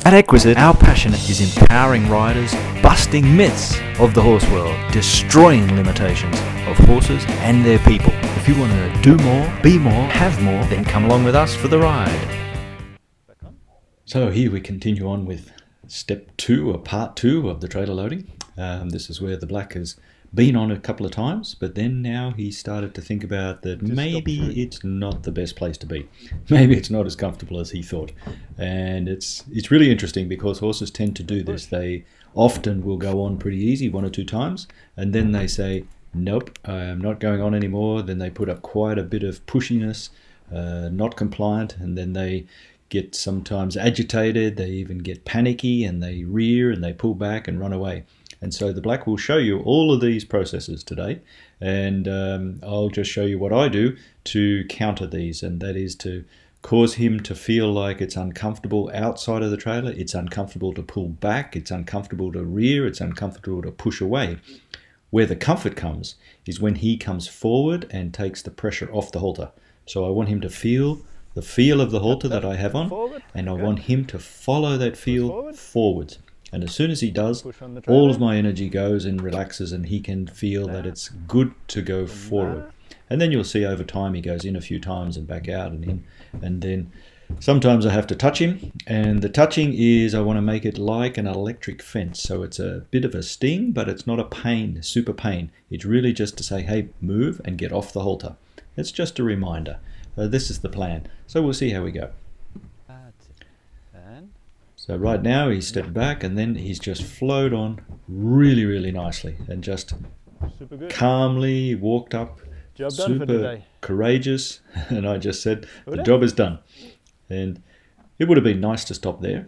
At Exquisite, our passion is empowering riders, busting myths of the horse world, destroying limitations of horses and their people. If you want to do more, be more, have more, then come along with us for the ride. So here we continue on with step 2 or part 2 of the trailer loading. This is where the black has been on a couple of times, but then now he started to think about that maybe it's not the best place to be. Maybe it's not as comfortable as he thought. And it's really interesting because horses tend to do this. They often will go on pretty easy 1 or 2 times, and then they say, nope, I'm not going on anymore. Then they put up quite a bit of pushiness, not compliant, and then they get sometimes agitated. They even get panicky and they rear and they pull back and run away. And so the black will show you all of these processes today, and I'll just show you what I do to counter these, and that is to cause him to feel like it's uncomfortable outside of the trailer, it's uncomfortable to pull back, it's uncomfortable to rear, it's uncomfortable to push away. Where the comfort comes is when he comes forward and takes the pressure off the halter. So I want him to feel the feel of the halter that I have on, and I want him to follow that feel forwards. And as soon as he does, all of my energy goes and relaxes, and he can feel that it's good to go forward. And then you'll see over time he goes in a few times and back out and in. And then sometimes I have to touch him. And the touching is I want to make it like an electric fence. So it's a bit of a sting, but it's not a pain, super pain. It's really just to say, hey, move and get off the halter. It's just a reminder. This is the plan. So we'll see how we go. So right now he's stepped back and then he's just flowed on really, really nicely and just calmly walked up, super courageous, and I just said, the job is done. And it would have been nice to stop there.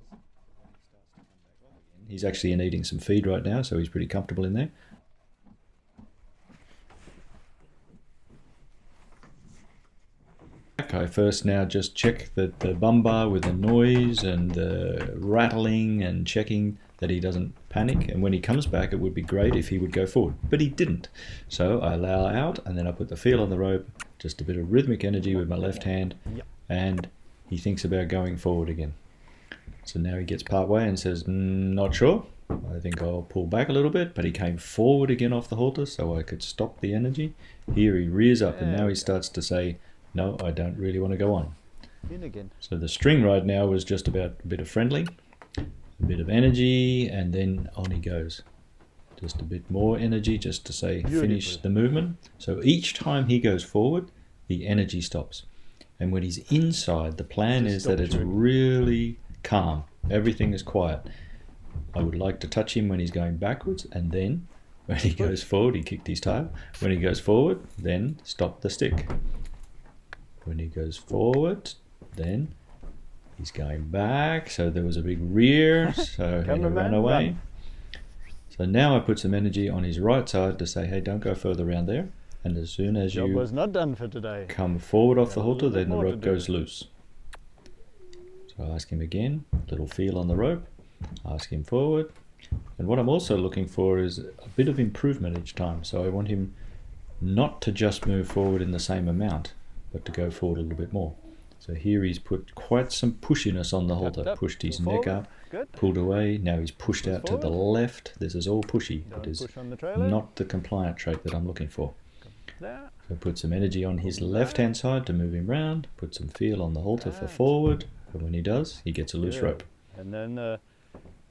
But he's actually eating some feed right now, so he's pretty comfortable in there. I first now just check that the bum bar with the noise and the rattling and checking that he doesn't panic, and when he comes back it would be great if he would go forward, but he didn't. So I allow out and then I put the feel on the rope, just a bit of rhythmic energy with my left hand, and he thinks about going forward again. So now he gets part way and says, not sure, I think I'll pull back a little bit, but he came forward again off the halter so I could stop the energy. Here he rears up and now he starts to say, no, I don't really want to go on. In again. So the string right now was just about a bit of friendly, a bit of energy, and then on he goes. Just a bit more energy just to say finish the movement. So each time he goes forward, the energy stops. And when he's inside, the plan is that it's really calm. Everything is quiet. I would like to touch him when he's going backwards, and then when he goes forward, he kicked his tail. When he goes forward, then stop the stick. When he goes forward, then he's going back. So there was a big rear, so he ran away. So now I put some energy on his right side to say, hey, don't go further around there. And as soon as you come forward off the halter, then the rope goes loose. So I ask him again, little feel on the rope, ask him forward. And what I'm also looking for is a bit of improvement each time. So I want him not to just move forward in the same amount, but to go forward a little bit more. So here he's put quite some pushiness on the halter, pushed his neck up, pulled away, now he's pushed out to the left. This is all pushy. It is not the compliant trait that I'm looking for. So put some energy on his left hand side to move him round, put some feel on the halter for forward, and when he does, he gets a loose rope. And then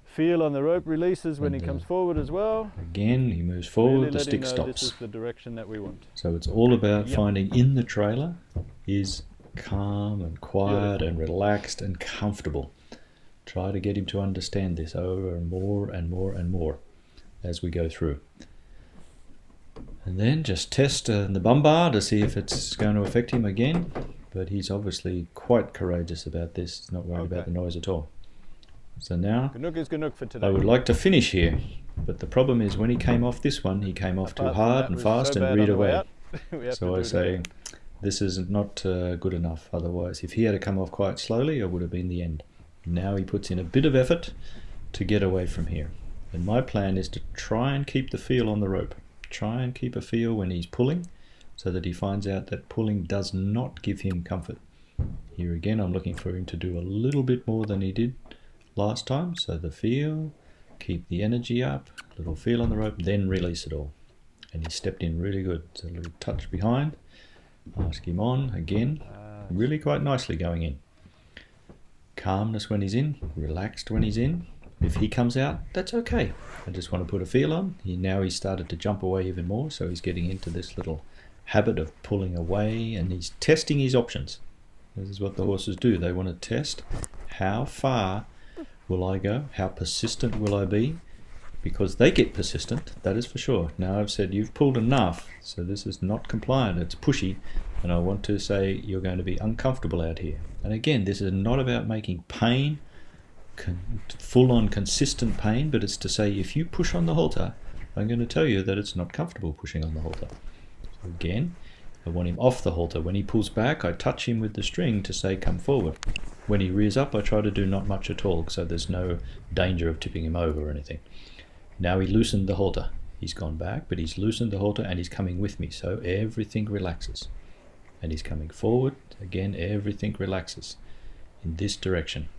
feel on the rope releases when he comes forward as well. Again, he moves forward, the stick stops. This is the direction that we want. So it's all about finding in the trailer is calm and quiet and relaxed and comfortable. Try to get him to understand this over and more and more and more as we go through. And then just test the bum bar to see if it's going to affect him again. But he's obviously quite courageous about this. He's not worried about the noise at all. So now, I would like to finish here, but the problem is when he came off this one, he came off too hard and fast and reared away. So I say, this is not good enough. Otherwise, if he had to come off quite slowly, it would have been the end. Now he puts in a bit of effort to get away from here. And my plan is to try and keep the feel on the rope. Try and keep a feel when he's pulling, so that he finds out that pulling does not give him comfort. Here again, I'm looking for him to do a little bit more than he did last time. So the feel, keep the energy up, little feel on the rope, then release it all. And he stepped in really good. So a little touch behind, ask him on again, really quite nicely going in. Calmness when he's in, relaxed when he's in. If he comes out, that's okay. I just want to put a feel on. Now he's started to jump away even more, so he's getting into this little habit of pulling away, and he's testing his options. This is what the horses do. They want to test how far will I go, how persistent will I be, because they get persistent, that is for sure. Now I've said you've pulled enough, so this is not compliant, it's pushy, and I want to say you're going to be uncomfortable out here. And again, this is not about making pain, full-on consistent pain, but it's to say if you push on the halter, I'm going to tell you that it's not comfortable pushing on the halter. So again, I want him off the halter. When he pulls back, I touch him with the string to say come forward. When he rears up, I try to do not much at all, so there's no danger of tipping him over or anything. Now he loosened the halter. He's gone back, but he's loosened the halter and he's coming with me, so everything relaxes. And he's coming forward. Again, everything relaxes in this direction.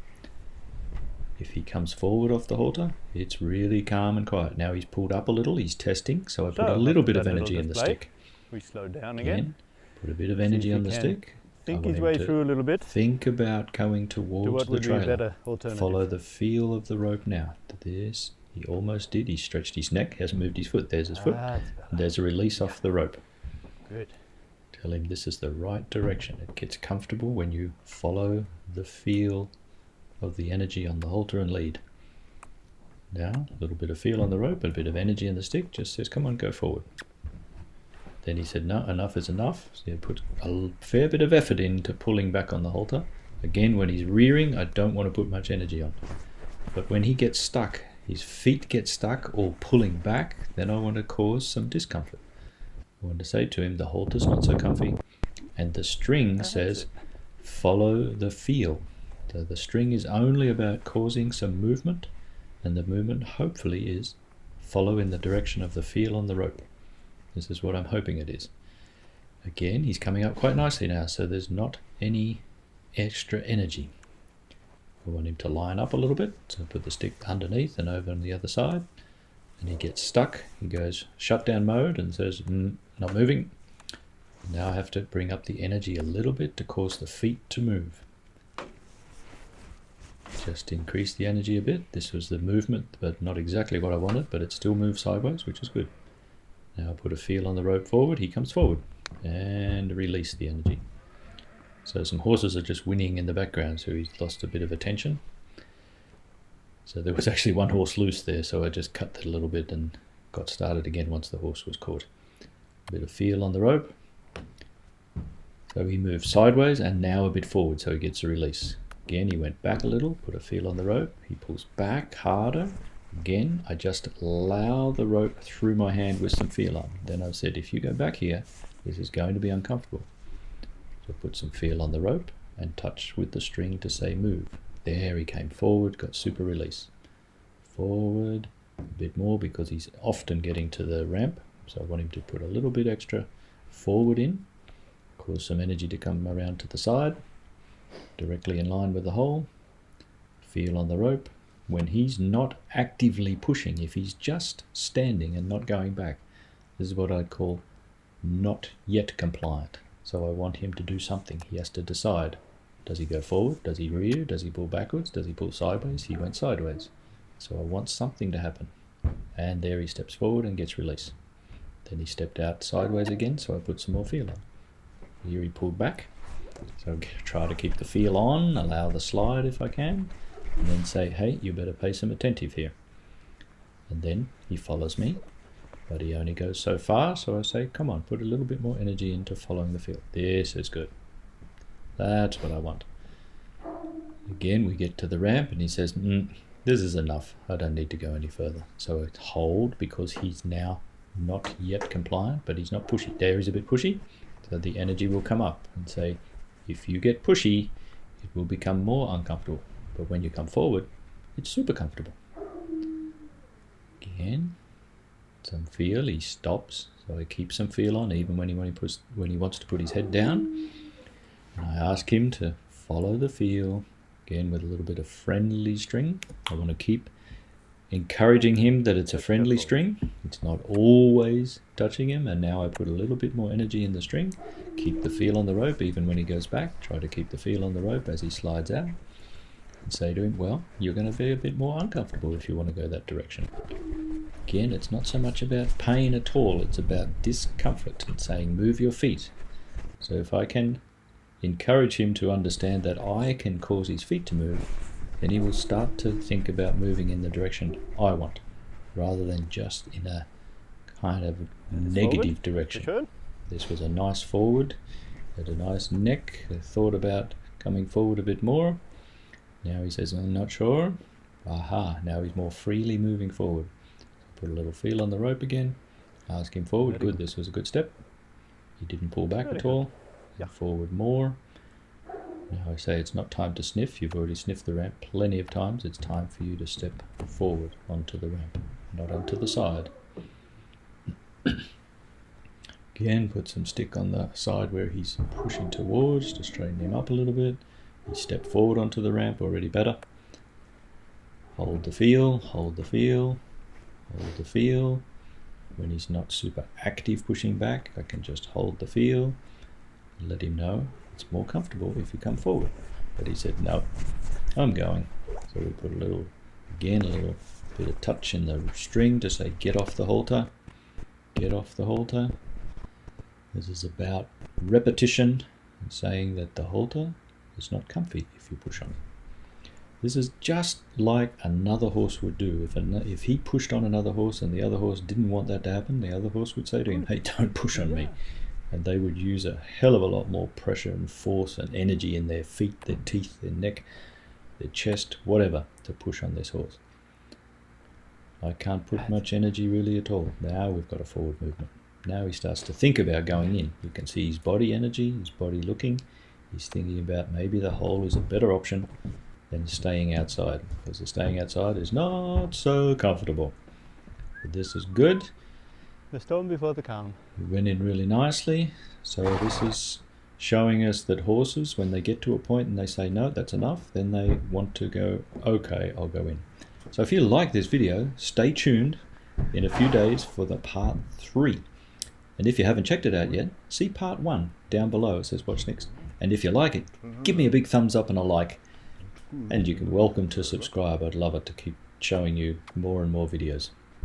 If he comes forward off the halter, it's really calm and quiet. Now he's pulled up a little, he's testing, so I put a little bit of energy in the stick. We slow down again. Put a bit of energy on the stick. Think his way through a little bit. Think about going towards the trailer. Follow the feel of the rope now. This, he almost did. He stretched his neck, hasn't moved his foot. There's his foot. There's a release off the rope. Good. Tell him this is the right direction. It gets comfortable when you follow the feel of the energy on the halter and lead. Now, a little bit of feel on the rope, a bit of energy in the stick, just says, come on, go forward. Then he said, no, enough is enough. So he put a fair bit of effort into pulling back on the halter. Again, when he's rearing, I don't want to put much energy on. But when he gets stuck, his feet get stuck or pulling back, then I want to cause some discomfort. I want to say to him, the halter's not so comfy. And the string says, follow the feel. So the string is only about causing some movement, and the movement hopefully is follow in the direction of the feel on the rope. This is what I'm hoping it is. Again, he's coming up quite nicely now, so there's not any extra energy. I want him to line up a little bit, so put the stick underneath and over on the other side, and he gets stuck. He goes shutdown mode and says, not moving. Now I have to bring up the energy a little bit to cause the feet to move. Just increase the energy a bit. This was the movement, but not exactly what I wanted, but it still moves sideways, which is good. Now I put a feel on the rope forward, he comes forward, and release the energy. So some horses are just whinnying in the background, so he's lost a bit of attention. So there was actually one horse loose there, so I just cut that a little bit and got started again once the horse was caught. A bit of feel on the rope. So he moved sideways and now a bit forward, so he gets a release. Again, he went back a little, put a feel on the rope, he pulls back harder. Again, I just allow the rope through my hand with some feel on. Then I've said, if you go back here, this is going to be uncomfortable. So put some feel on the rope and touch with the string to say move. There he came forward, got super release. Forward, a bit more because he's often getting to the ramp. So I want him to put a little bit extra forward in, cause some energy to come around to the side, directly in line with the hole. Feel on the rope. When he's not actively pushing, if he's just standing and not going back, this is what I'd call not yet compliant. So I want him to do something. He has to decide. Does he go forward? Does he rear? Does he pull backwards? Does he pull sideways? He went sideways. So I want something to happen. And there he steps forward and gets release. Then he stepped out sideways again, so I put some more feel on. Here he pulled back. So try to keep the feel on, allow the slide if I can. And then say, hey, you better pay some attentive here. And then he follows me, but he only goes so far, so I say, come on, put a little bit more energy into following the field. This is good. That's what I want. Again, we get to the ramp, and he says, this is enough. I don't need to go any further. So I hold, because he's now not yet compliant, but he's not pushy. There he's a bit pushy, so the energy will come up and say, if you get pushy, it will become more uncomfortable. But when you come forward, it's super comfortable. Again, some feel, he stops, so I keep some feel on even when he wants to put his head down. And I ask him to follow the feel, again with a little bit of friendly string. I want to keep encouraging him that it's a friendly string. It's not always touching him, and now I put a little bit more energy in the string. Keep the feel on the rope even when he goes back. Try to keep the feel on the rope as he slides out. And say to him, well, you're going to be a bit more uncomfortable if you want to go that direction. Again, it's not so much about pain at all, it's about discomfort and saying move your feet. So if I can encourage him to understand that I can cause his feet to move, then he will start to think about moving in the direction I want, rather than just in a kind of negative direction. This was a nice forward, had a nice neck, thought about coming forward a bit more. Now he says, I'm not sure. Aha, now he's more freely moving forward. Put a little feel on the rope again, ask him forward. Good, this was a good step. He didn't pull back at all. Forward more. Now I say it's not time to sniff. You've already sniffed the ramp plenty of times. It's time for you to step forward onto the ramp, not onto the side. Again, put some stick on the side where he's pushing towards to straighten him up a little bit. He stepped forward onto the ramp, already better. Hold the feel, hold the feel, hold the feel. When he's not super active pushing back, I can just hold the feel and let him know it's more comfortable if you come forward. But he said, no, I'm going. So we put a little bit of touch in the string to say, get off the halter, get off the halter. This is about repetition and saying that the halter is not comfy if you push on it. This is just like another horse would do. If he pushed on another horse and the other horse didn't want that to happen, the other horse would say to him, hey, don't push on me. And they would use a hell of a lot more pressure and force and energy in their feet, their teeth, their neck, their chest, whatever, to push on this horse. I can't put much energy really at all. Now we've got a forward movement. Now he starts to think about going in. You can see his body energy, his body looking. He's thinking about maybe the hole is a better option than staying outside, because the staying outside is not so comfortable. But this is good. The storm before the calm. We went in really nicely. So this is showing us that horses, when they get to a point and they say, no, that's enough, then they want to go, okay, I'll go in. So if you like this video, stay tuned in a few days for the part 3. And if you haven't checked it out yet, see part 1 down below. It says watch next. And if you like it, give me a big thumbs up and a like. And you can welcome to subscribe. I'd love it to keep showing you more and more videos.